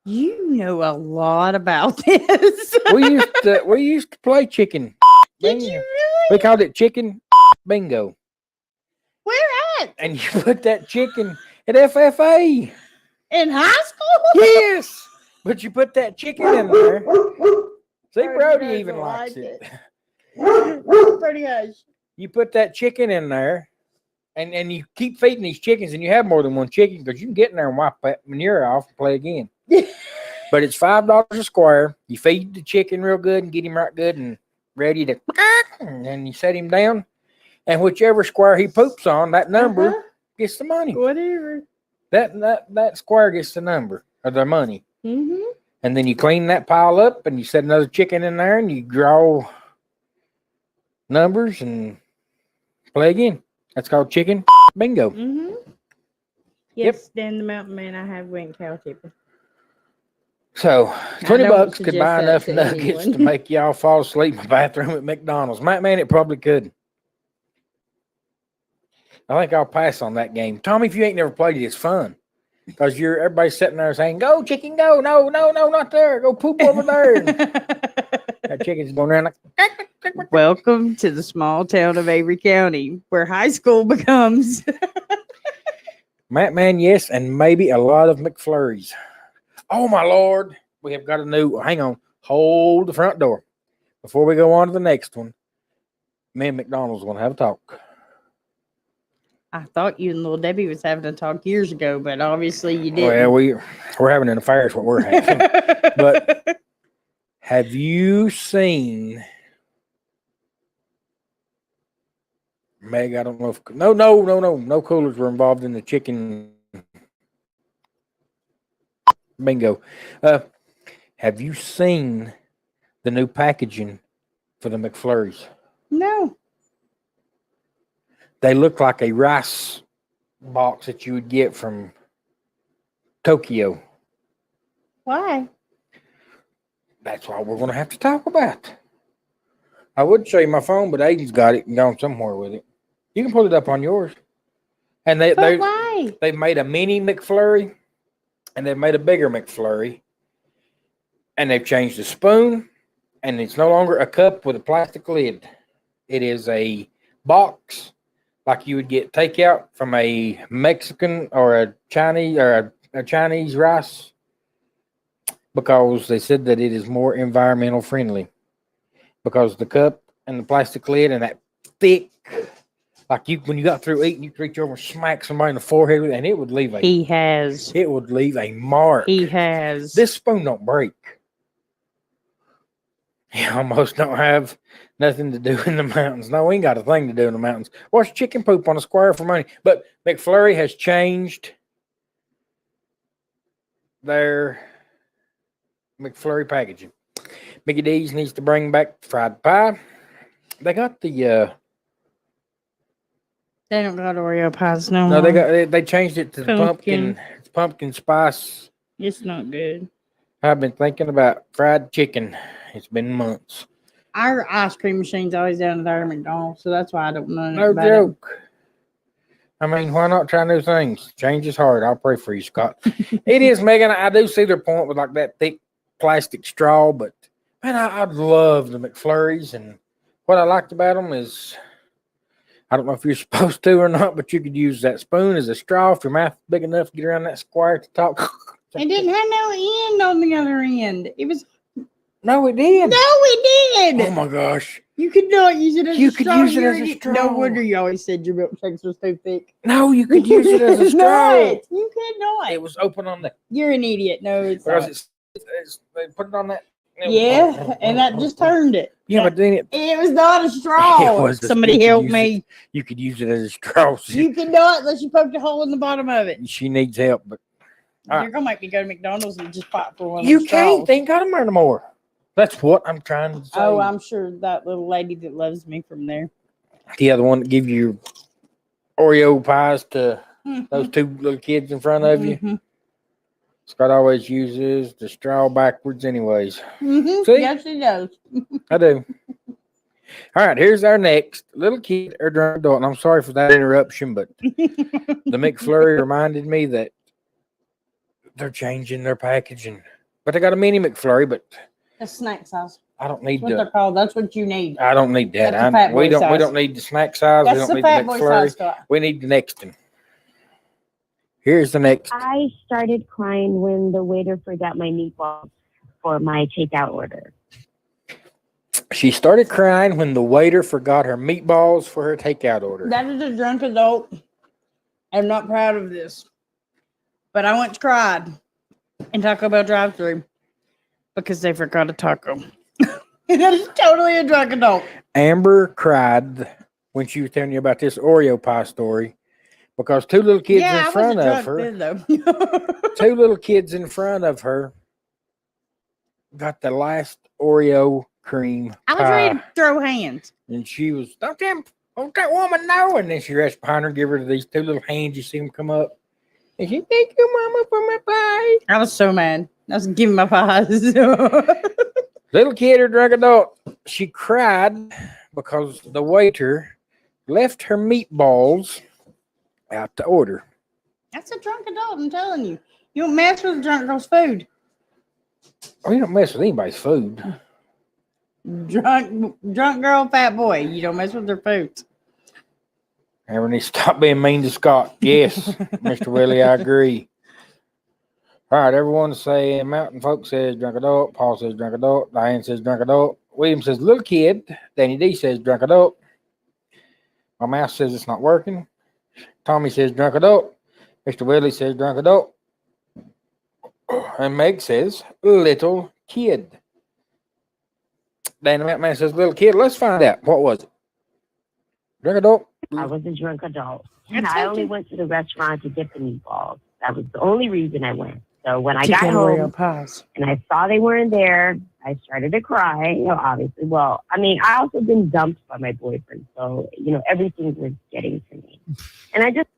You know a lot about this. We used to play chicken. Did bingo. you really? We called it chicken bingo. Where at? And you put that chicken at FFA. In high school? Yes. But you put that chicken in there. See, Brody Brody doesn't even likes like it. Pretty hush. You put that chicken in there, and you keep feeding these chickens, and you have more than one chicken because you can get in there and wipe that manure off and play again. But it's $5 a square. You feed the chicken real good and get him right good and ready to, and then you set him down, and whichever square he poops on, that number gets the money. Whatever. That square gets the number or the money. Mm-hmm. And then you clean that pile up and you set another chicken in there and you draw numbers and play again. That's called chicken bingo. Mm-hmm. Yep. Yes, Dan the Mountain Man, I have went cow tipping. So I 20 don't bucks could suggest buy that enough to nuggets anyone. to make y'all fall asleep in the bathroom at McDonald's. Man, it probably could. I think I'll pass on that game. Tommy, if you ain't never played it, it's fun. Because everybody's sitting there saying, go, chicken, go. No, not there. Go poop over there. That chicken's going around like, Welcome to the small town of Avery County, where high school becomes Matt Man, yes, and maybe a lot of McFlurries. Oh my Lord, we have got a new. Hang on, hold the front door before we go on to the next one. Me and McDonald's going to have a talk. I thought you and little Debbie was having a talk years ago, but obviously you Well, didn't. we're having an affair. Is what we're having. But have you seen? Meg, I don't know if no coolers were involved in the chicken bingo. Have you seen the new packaging for the McFlurries? No. They look like a rice box that you would get from Tokyo. Why? That's what we're going to have to talk about. I would show you my phone, but Aiden's got it and gone somewhere with it. You can pull it up on yours. And Why? they've made a mini McFlurry and they've made a bigger McFlurry. And they've changed the spoon. And it's no longer a cup with a plastic lid. It is a box like you would get takeout from a Mexican or a Chinese or a Chinese rice, because they said that it is more environmental friendly, because the cup and the plastic lid and that thick, like you when you got through eating, you could reach over and smack somebody in the forehead with it, and it would leave a mark. He has. This spoon don't break. You almost don't have nothing to do in the mountains. No, we ain't got a thing to do in the mountains. Watch chicken poop on a square for money. But McFlurry has changed their McFlurry packaging. Mickey D's needs to bring back fried pie. They got the They don't got Oreo pies no no, more. they changed it to the pumpkin spice. It's not good. I've been thinking about fried chicken. It's been months. Our ice cream machine's always down at our McDonald's, so that's why I don't know. No about joke. I mean, why not try new things? Change is hard. I'll pray for you, Scott. It is, Megan. I do see their point with like that thick plastic straw, but man, I love the McFlurries, and what I liked about them is, I don't know if you're supposed to or not, but you could use that spoon as a straw if your mouth is big enough to get around that square at the top. It didn't have no end on the other end. It was. No, it did. No, it did. Oh my gosh. You could not use it as a straw. You could use it as a straw. No wonder you always said your milkshakes was too thick. No, you could use it as a straw. You could not. It was open on the. You're an idiot. No, it's not. They put it on that. Yeah, and that just turned it. Yeah, but then it was not a straw. It was Somebody help me. You could use it as a straw. You cannot unless you poked a hole in the bottom of it. She needs help, but You're gonna make me go to McDonald's and just pop for one. You can't. They ain't got them anymore. That's what I'm trying to say. Oh, I'm sure that little lady that loves me from there. The other one that give you Oreo pies to those two little kids in front of you. Scott always uses the straw backwards anyways. See? Yes, he does. I do. All right, here's our next little kid or drunk adult. And I'm sorry for that interruption, but the McFlurry reminded me that they're changing their packaging. But they got a mini McFlurry, but The snack size. I don't need That's what they're called. That's what you need. I don't need that. That's the fat boy We size. don't need the snack size. That's We don't the need fat the boy McFlurry. size, Scott. We need the next one. Here's the next. I started crying when the waiter forgot my meatballs for my takeout order. She started crying when the waiter forgot her meatballs for her takeout order. That is a drunk adult. I'm not proud of this. But I once cried in Taco Bell drive-thru because they forgot a taco. That is totally a drunk adult. Amber cried when she was telling you about this Oreo pie story because two little kids in front of her, two little kids in front of her got the last Oreo cream I was pie. ready to throw hands. And she was, don't that woman know? And then she rushed behind her, give her these two little hands. You see them come up. And she, thank you, Mama, for my pie. I was so mad. I was giving my pies. Little kid or drunk adult, she cried because the waiter left her meatballs out to order. That's a drunk adult, I'm telling you. You don't mess with a drunk girl's food. Oh, you don't mess with anybody's food. Drunk girl, fat boy. You don't mess with their food. Amber needs to stop being mean to Scott. Yes, Mr. Willie, I agree. All right, everyone say Mountain Folk says drunk adult. Paul says drunk adult. Diane says drunk adult. William says little kid. Danny D says drunk adult. My mouse says it's not working. Tommy says drunk adult. Mr. Willie says drunk adult. And Meg says little kid. Danny Man says little kid. Let's find out. What was it? Drunk adult? I was a drunk adult. I And I told only you. went to the restaurant to get the meatballs. That was the only reason I went. So when I To got get Oreo home pies. and I saw they weren't there, I started to cry, obviously. Well, I mean, I also been dumped by my boyfriend. So, everything was getting to me. And I just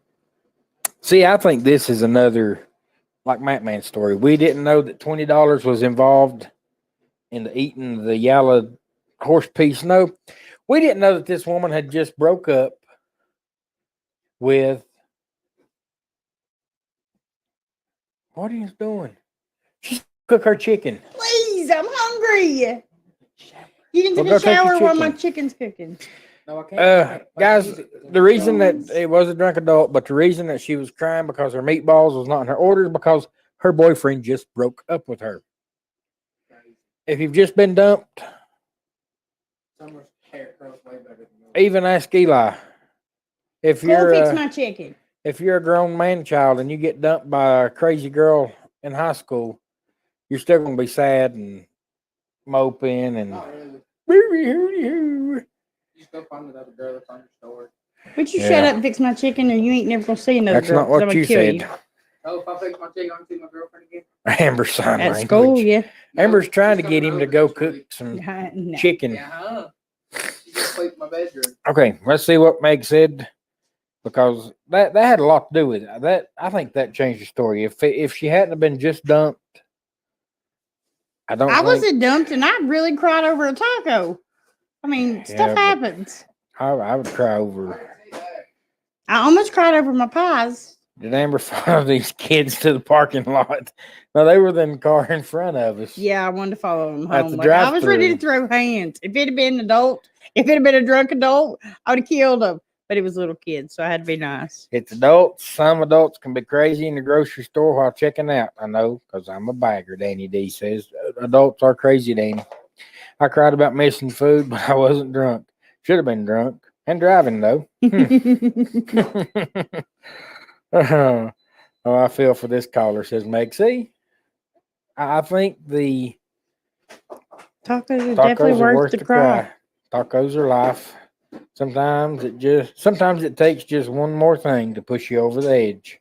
See, I think this is another, like Matt Man's story. We didn't know that $20 was involved in the eating the yellow horse piece. No, we didn't know that this woman had just broke up with. What are you doing? She's cook her chicken. Please, I'm hungry. You can Well, take go a take your shower while my chicken. chicken's cooking. No, I can't. Guys, the reason that it was a drunk adult, but the reason that she was crying because her meatballs was not in her orders because her boyfriend just broke up with her. If you've just been dumped, Summer's hair grows way better than yours. even ask Eli. If Go you're fix my chicken. if you're a grown man child and you get dumped by a crazy girl in high school, you're still gonna be sad and moping and Not really. you You just go find another girl that's on your store. Would you Yeah. shut up and fix my chicken, or you ain't never gonna see another That's girl? not 'cause what I'm gonna you kill said. Oh, if I fix my chicken, I'm see my girlfriend again. Amber's sign At language. school, yeah. Amber's trying to she's get coming him to over go next cook week. some No. chicken. Yeah, huh? She just sleep in my bedroom. Okay, let's see what Meg said because that had a lot to do with it. That I think that changed the story. If she hadn't have been just dumped, I don't. I think, wasn't dumped, and I really cried over a taco. I mean, Yeah, stuff but- happens. I would cry over. I almost cried over my pies. Did Amber follow these kids to the parking lot? No, they were in the car in front of us. Yeah, I wanted to follow them At home. the Like, I was ready to drive-thru. throw hands. If it had been an adult, if it had been a drunk adult, I would have killed them. But it was little kids, so I had to be nice. It's adults. Some adults can be crazy in the grocery store while checking out. I know because I'm a bagger, Danny D says. Adults are crazy, Danny. I cried about missing food, but I wasn't drunk. Should have been drunk and driving, though. Oh, I feel for this caller, says Meg. See, I think the Tacos are tacos definitely are worth the cry. Tacos are life. Sometimes it takes just one more thing to push you over the edge.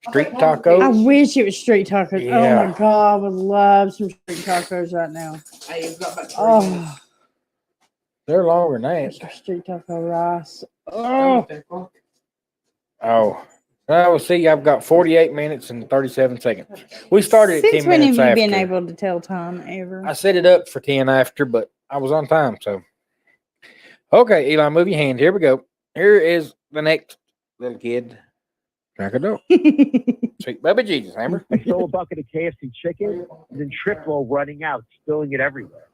Street tacos. I wish it was street tacos. Oh Yeah. my god, I would love some street tacos right now. Hey, it's got about 3 minutes. Oh, They're longer than that. some street taco rice. Oh. Oh, Oh. Well, see, I've got 48 minutes and 37 seconds. We started at since 10 when have minutes you after. been able to tell time ever? I set it up for 10 after, but I was on time, so. Okay, Eli, move your hand. Here we go. Here is the next little kid. Drink a dope. Sweet baby Jesus, Amber. I stole a bucket of KFC chicken and then tripped while running out, spilling it everywhere.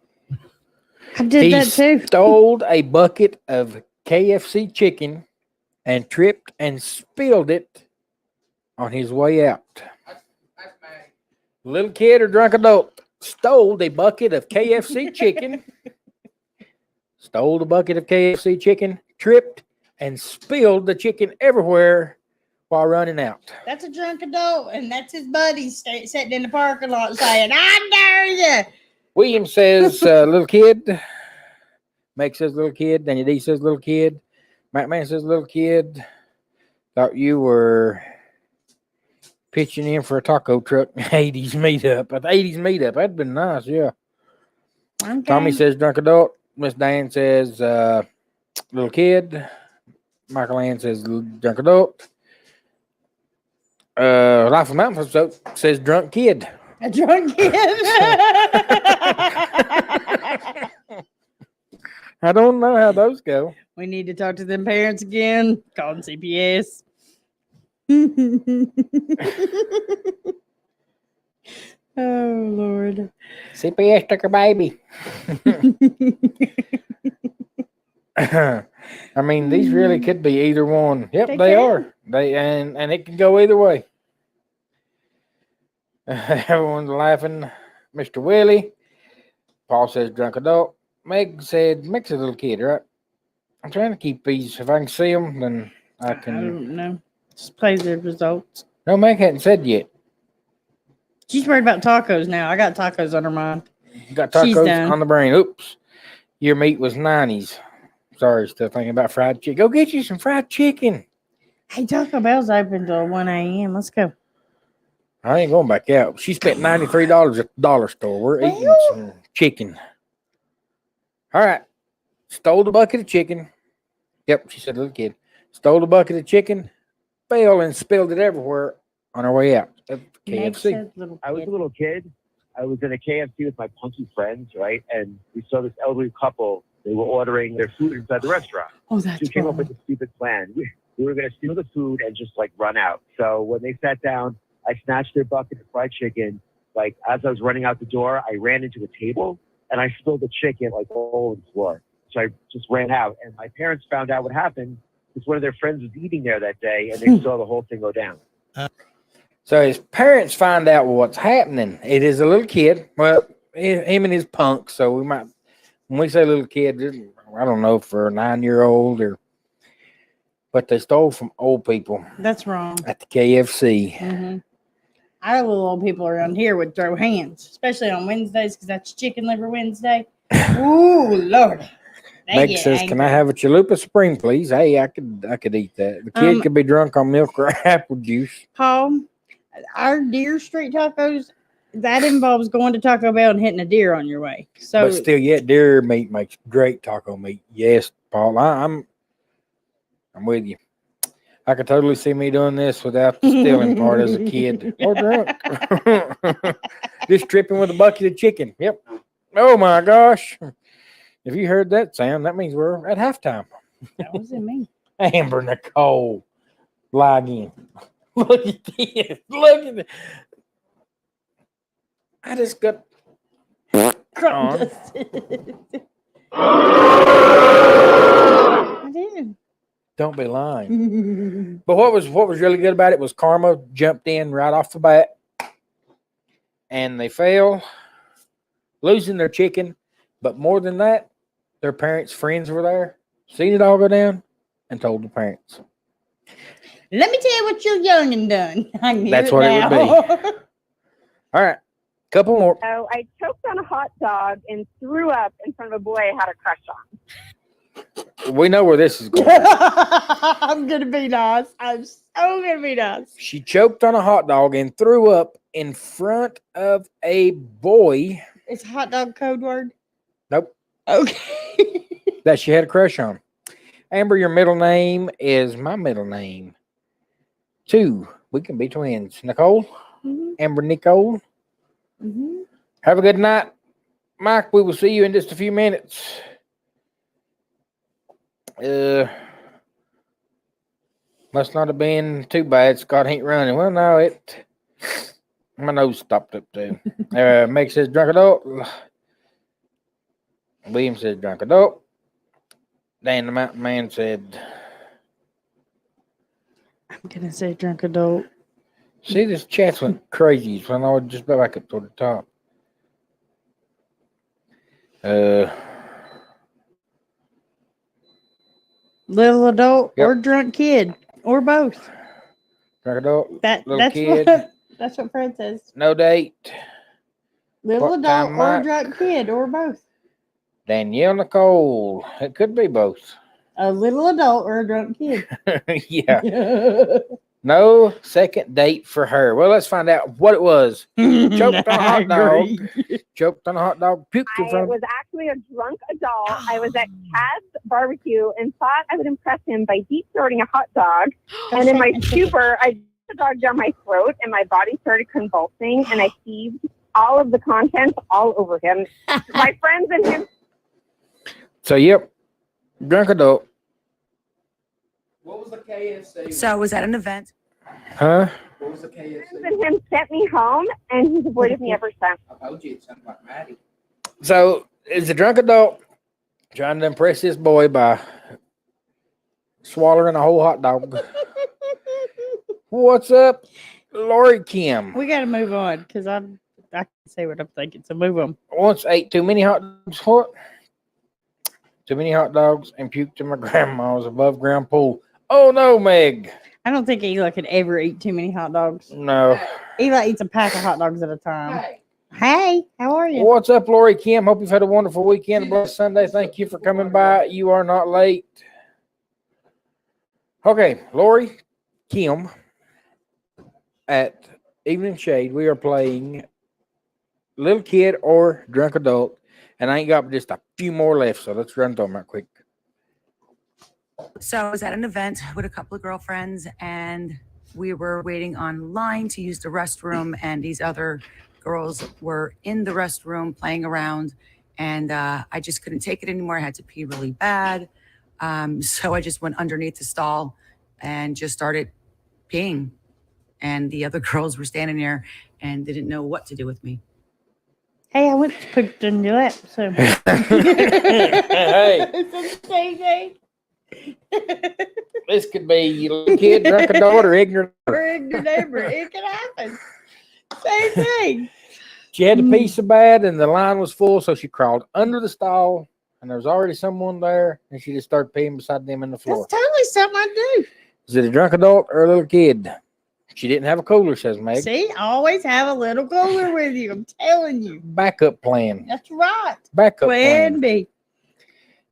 I did that too. Stole a bucket of KFC chicken and tripped and spilled it on his way out. That's mad. Little kid or drunk adult stole a bucket of KFC chicken, stole the bucket of KFC chicken, tripped and spilled the chicken everywhere while running out. That's a drunk adult, and that's his buddies sitting in the parking lot saying, "I dare you." William says, little kid. Meg says, little kid. Danny D says, little kid. Matt Man says, little kid. Thought you were pitching in for a taco truck 80s meetup. An 80s meetup. That'd been nice, yeah. Okay. Tommy says, drunk adult. Miss Diane says, little kid. Michael Ann says, drunk adult. Life of Mountain Folk says, drunk kid. A drunk kid. I don't know how those go. We need to talk to them parents again. Call them CPS. Oh, Lord. CPS took her baby. I mean, these really could be either one. Yep, They they can. are. And it can go either way. Everyone's laughing. Mr. Willie. Paul says drunk adult. Meg said Meg's a little kid, right? I'm trying to keep these. If I can see them, then I I can. don't know. Just play the results. No, Meg hadn't said yet. She's worried about tacos now. I got tacos on her mind. Got She's tacos done. on the brain. Oops. Your meat was 90s. Sorry, still thinking about fried chicken. Go get you some fried chicken. Hey, Taco Bell's open till 1 a.m. Let's go. I ain't going back out. She spent $93 at the dollar store. We're eating Well. some chicken. All right. Stole the bucket of chicken. Yep, she said little kid. Stole the bucket of chicken, fell and spilled it everywhere on our way out at Meg KFC. said little I was a kid. little kid. I was in a KFC with my punky friends, right? And we saw this elderly couple. They were ordering their food inside the restaurant. Oh, So we that's came up with wrong. a stupid plan. We were going to steal the food and just like run out. So when they sat down, I snatched their bucket of fried chicken. Like as I was running out the door, I ran into a table and I spilled the chicken like all over the floor. So I just ran out. And my parents found out what happened because one of their friends was eating there that day and they saw the whole thing go down. So his parents find out what's happening. It is a little kid. Well, him and his punk. So we might, when we say little kid, I don't know, for a 9-year-old or, but they stole from old people That's wrong. at the KFC. Mm-hmm. Our little old people around here would throw hands, especially on Wednesdays because that's Chicken Liver Wednesday. Ooh, Lord. They Meg get says, "Can I angry. have a chalupa spring, please?" Hey, I could eat that. The kid could be drunk on milk or apple juice. Paul, our deer street tacos, that involves going to Taco Bell and hitting a deer on your way. So But still, yet deer meat makes great taco meat. Yes, Paul, I'm with you. I could totally see me doing this without the stealing part as a kid or drunk. Just tripping with a bucket of chicken. Yep. Oh my gosh. If you heard that sound, that means we're at halftime. that wasn't me. Amber Nicole. Lie again. Look at this. Look at it. I just got on. I did. Don't be lying. But what was really good about it was Karma jumped in right off the bat, and they fell, losing their chicken. But more than that, their parents' friends were there, seen it all go down, and told the parents. Let me tell you what your youngin' done. I knew That's it what it would now. All right, couple more. So I choked on a hot dog and threw up in front of a boy I had a crush on. We know where this is going. I'm gonna be nice. I'm so gonna be nice. She choked on a hot dog and threw up in front of a boy. Is hot dog code word? Nope, Okay. that she had a crush on. Amber, your middle name is my middle name. 2. We can be twins. Nicole, Mhm, Amber Nicole. mhm. Have a good night. Mike, we will see you in just a few minutes. Must not have been too bad. Scott ain't running. Well, no, my nose stopped up too. Meg says drunk adult. William says drunk adult. Dan the Mountain Man said, I'm gonna say drunk adult. see, this chat went crazy when I was just back up toward the top. Little adult Yep. or drunk kid or both. Drunk adult, That's kid. what that's what Fred says. no date. Little What adult time, or Mike? drunk kid or both. Danielle Nicole. It could be both. A little adult or a drunk kid. Yeah. No second date for her. Well, let's find out what it was. Choked on a hot dog. Choked on a hot dog. Puked in I front. was actually a drunk adult. I was at Cad's barbecue and thought I would impress him by deep throating a hot dog. And in my stupor, I put the dog down my throat and my body started convulsing and I heaved all of the contents all over him. My friends and him. So, yep. Drunk adult. What was the KFC? So I was at an event. Huh? What was the KFC? Friends and him sent me home and he's avoided me ever since. I told you it sounded like Maddie. So, is a drunk adult trying to impress this boy by swallowing a whole hot dog. What's up, Lori Kim? We got to move on because I can say what I'm thinking. So move on. Once ate too many hot dogs. What? Too many hot dogs and puked in my grandma's above ground pool. Oh no, Meg. I don't think Eli could ever eat too many hot dogs. No. Eli eats a pack of hot dogs at a time. Hey, how are you? What's up, Lori Kim? Hope you've had a wonderful weekend. A blessed Sunday. Thank you for coming by. You are not late. Okay, Lori Kim at Evening Shade. We are playing Little Kid or Drunk Adult. And I ain't got just a few more left, so let's run through them right quick. So I was at an event with a couple of girlfriends, and we were waiting online to use the restroom, and these other girls were in the restroom playing around, and I just couldn't take it anymore. I had to pee really bad. So I just went underneath the stall and just started peeing. And the other girls were standing there and didn't know what to do with me. Hey, I went to put in your lap, so. Hey. It's the same thing. This could be Little Kid, Drunk Adult, or Ignorant. Or ignorant neighbor. It can happen. Same thing. She had to pee so bad, and the line was full, so she crawled under the stall, and there was already someone there, and she just started peeing beside them in the floor. That's totally something I do. Is it a drunk adult or a little kid? She didn't have a cooler, says Meg. See, always have a little cooler with you. I'm telling you. Backup plan. That's right. Backup Plan plan. B.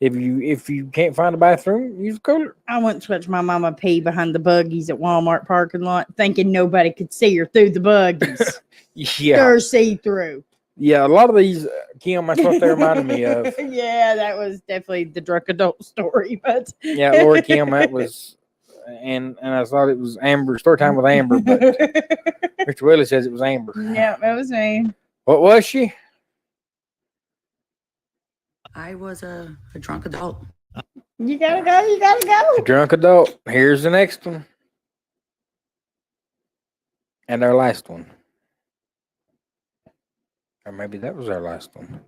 If you can't find a bathroom, use a cooler. I once watched my mama pee behind the buggies at Walmart parking lot, thinking nobody could see her through the buggies. Yeah. They're see-through. Yeah, a lot of these, Kim, that's what they reminded me of. Yeah, that was definitely the drunk adult story. But Yeah, Lori Kim, that was, and I thought it was Amber, story time with Amber, but Mr. Willie says it was Amber. yeah, that was me. What was she? I was a drunk adult. You gotta go. You gotta A go. drunk adult. Here's the next one. And our last one. Or maybe that was our last one.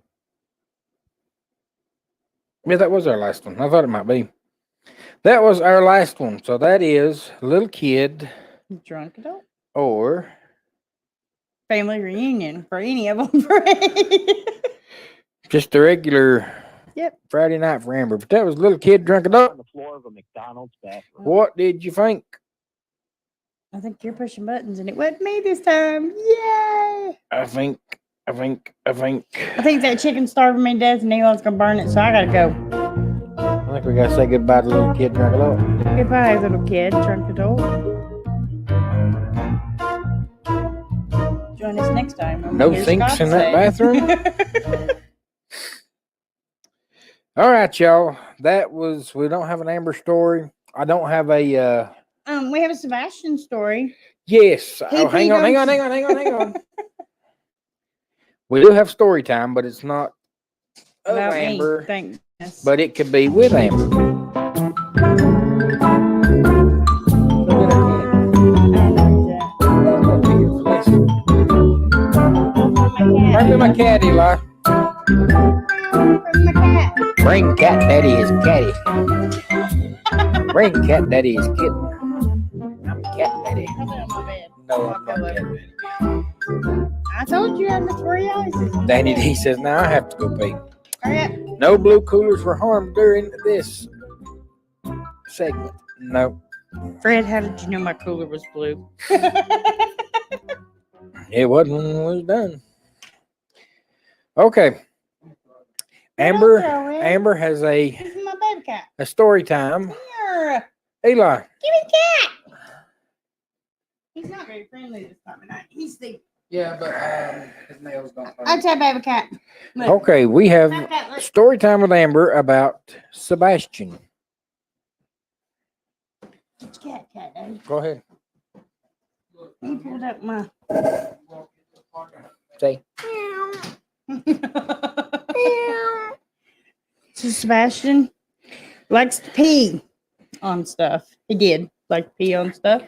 Yeah, that was our last one. I thought it might be. That was our last one. So that is Little Kid Drunk adult. or Family reunion for any of them. just a regular Yep. Friday night for Amber. But that was Little Kid Drunk Adult. On the floor of a McDonald's bathroom. What did you think? I think you're pushing buttons, and it wasn't me this time. Yay! I think. I think that chicken starving me to death, and Elon's gonna burn it, so I gotta go. I think we gotta say goodbye to Little Kid Drunk Adult. Goodbye, little kid, drunk adult. Join us next time. when we No hear sinks Scott in that say- All right, y'all. That was. We don't have an Amber story. I don't have a. We have a Sebastian story. Yes. He Oh, hang on. peed We do have story time, but it's not of About Amber. me. Thank goodness. But it could be with Amber. Bring me my cat, Eli. Bring cat daddy his catty. Bring cat daddy his kitten. I'm cat daddy. No, I'm not cat daddy. I told you I had the 3 ices. Danny D says, now I have to go pee. Hurry up. No blue coolers were harmed during this segment. No. Fred, how did you know my cooler was blue? It wasn't when it was done. Okay. Amber has This is my baby cat. a story time. Here. Eli, Give me the cat. He's not very friendly this time of night. He's the. Yeah, but his nails don't. I'll tell baby cat. Look. okay, we have Baby cat, look. story time with Amber about Sebastian. Cat, Daddy. Go ahead. He pulled up my. Say. So Sebastian likes to pee on stuff. He did like to pee on stuff.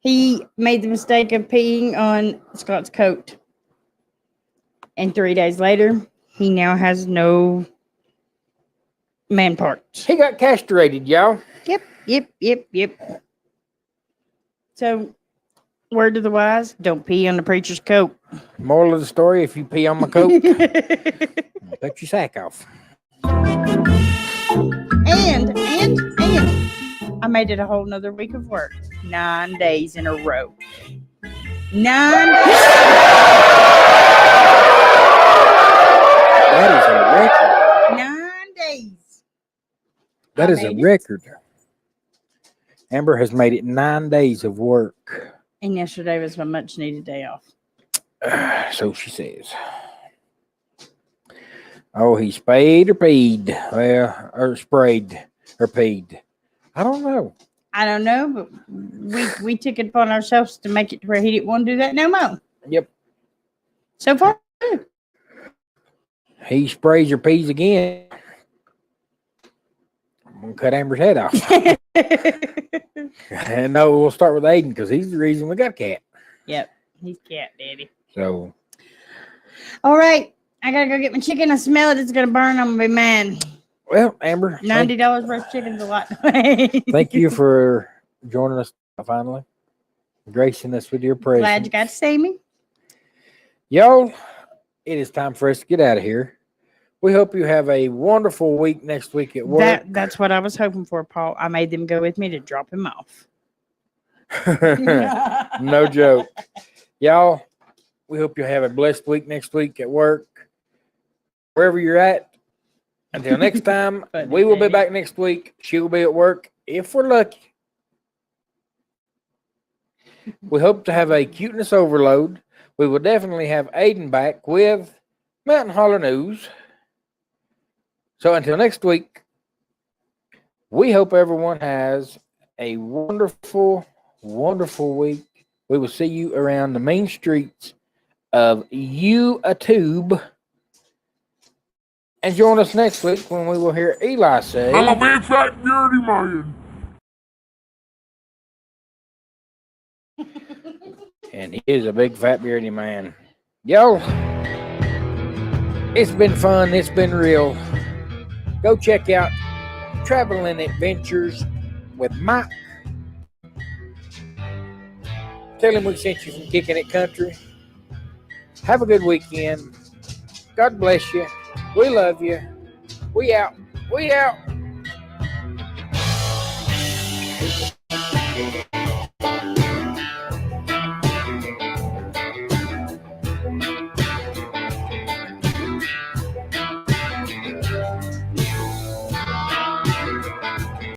He made the mistake of peeing on Scott's coat. And 3 days later, he now has no Man parts. He got castrated, y'all. Yep. So, word to the wise: don't pee on the preacher's coat. Moral of the story: if you pee on my coat, take your sack off. And I made it a whole nother week of work. 9 days in a row. 9 That is a record. 9 days. That I is a made it. record. Amber has made it 9 days of work. And yesterday was my much needed day off. So she says. Oh, he spayed or peed? Well, or sprayed or peed. I don't know. I don't know, but we took it upon ourselves to make it to where he didn't want to do that no more. Yep. So far, He sprays or pees again. I'm going to cut Amber's head off. And no, we'll start with Aiden because he's the reason we got a cat. Yep, he's cat daddy. So, All right, I gotta go get my chicken. I smell it. It's gonna burn. I'm gonna be mad. well, Amber, $90 worth of chicken's a lot. thank you for joining us finally, gracing us with your presence. Glad you got to see me. Y'all, it is time for us to get out of here. We hope you have a wonderful week next week at work. That's what I was hoping for, Paul. I made them go with me to drop him off. No joke. Y'all, we hope you have a blessed week next week at work. Wherever you're at. Until next time, Funny, we will be Daddy. back next week. She will be at work if we're lucky. We hope to have a cuteness overload. We will definitely have Aiden back with Mountain Holler News. So until next week, we hope everyone has a wonderful, wonderful week. We will see you around the main streets of YouTube. And join us next week when we will hear Eli say, I'm a big fat dirty man. and he is a big fat beardy man. Yo, it's been fun. It's been real. Go check out Traveling Adventures with Mike. Tell him we sent you from Kicking It Country. Have a good weekend. God bless you. We love you. We out. We out.